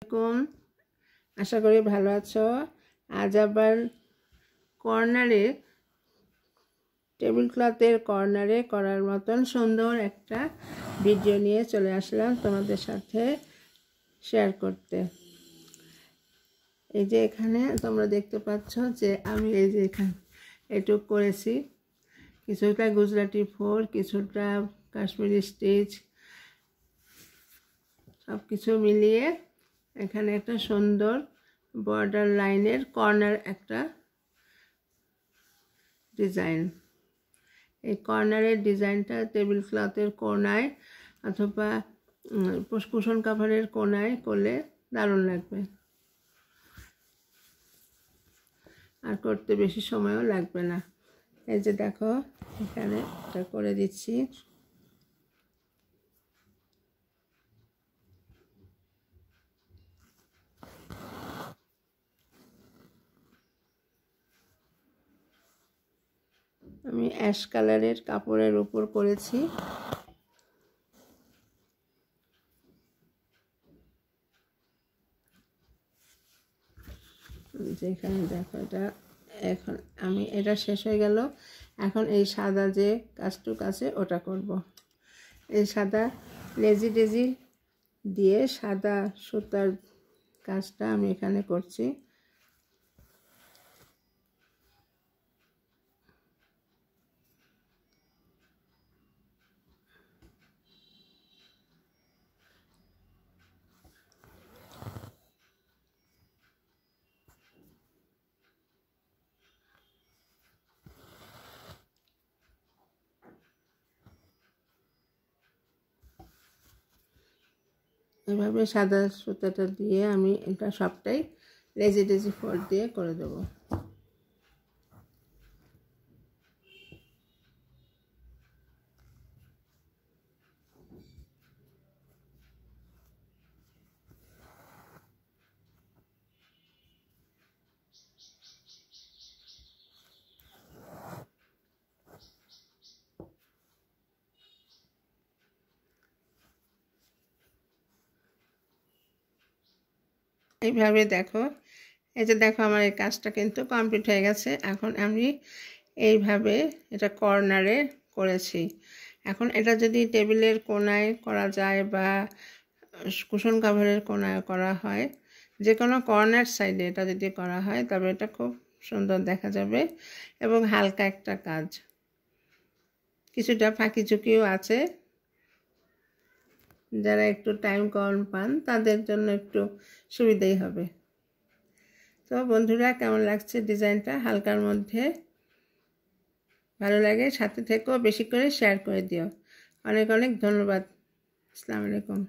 আসসালামু আশা করি ভালো আছো। আজ আবার কর্নারে টেবিল ক্লথের কর্নারে করার মতন সুন্দর একটা ভিডিও নিয়ে চলে আসলাম তোমাদের সাথে শেয়ার করতে। এই যে এখানে তোমরা দেখতে পাচ্ছ যে আমি এই যে এখানে এটুক করেছি, কিছুটা গুজরাটি ফোর, কিছুটা কাশ্মীরি স্টিচ, সব কিছু মিলিয়ে এখানে একটা সুন্দর বর্ডার লাইনের কর্নার একটা ডিজাইন। এই কর্নারের ডিজাইনটা টেবিল ক্লথের কোনায় অথবা কুশন কাভারের কোনায় করলে দারুণ লাগবে, আর করতে বেশি সময়ও লাগবে না। এই যে দেখো এখানে এটা করে দিচ্ছি। আমি অ্যাশ কালারের কাপড়ের উপর করেছি। যেখানে দেখো এটা এখন আমি এটা শেষ হয়ে গেল। এখন এই সাদা যে কাজটুক আছে ওটা করব। এই সাদা লেজি ডেজি দিয়ে সাদা সুতার কাজটা আমি এখানে করছি। এভাবে সাদা সুতাটা দিয়ে আমি এটা সবটাই লেজি ডেজি ফোল্ড দিয়ে করে দেবো। এইভাবে দেখো, এই যে দেখো আমার এই কাজটা কিন্তু কমপ্লিট হয়ে গেছে। এখন আমি এইভাবে এটা কর্নারে করেছি। এখন এটা যদি টেবিলের কোনায় করা যায় বা কুশন কাভারের কোনায় করা হয়, যে কোনো কর্নার সাইডে এটা যদি করা হয় তবে এটা খুব সুন্দর দেখা যাবে এবং হালকা একটা কাজ, কিছুটা ফাঁকি ঝুঁকিও আছে। যারা একটু টাইম কম পান তাদের জন্য একটু সুবিধাই হবে। তো বন্ধুরা, কেমন লাগছে ডিজাইনটা? হালকার মধ্যে ভালো লাগে, সাথে থেকেও বেশি করে শেয়ার করে দিও। অনেক অনেক ধন্যবাদ। আসসালামু আলাইকুম।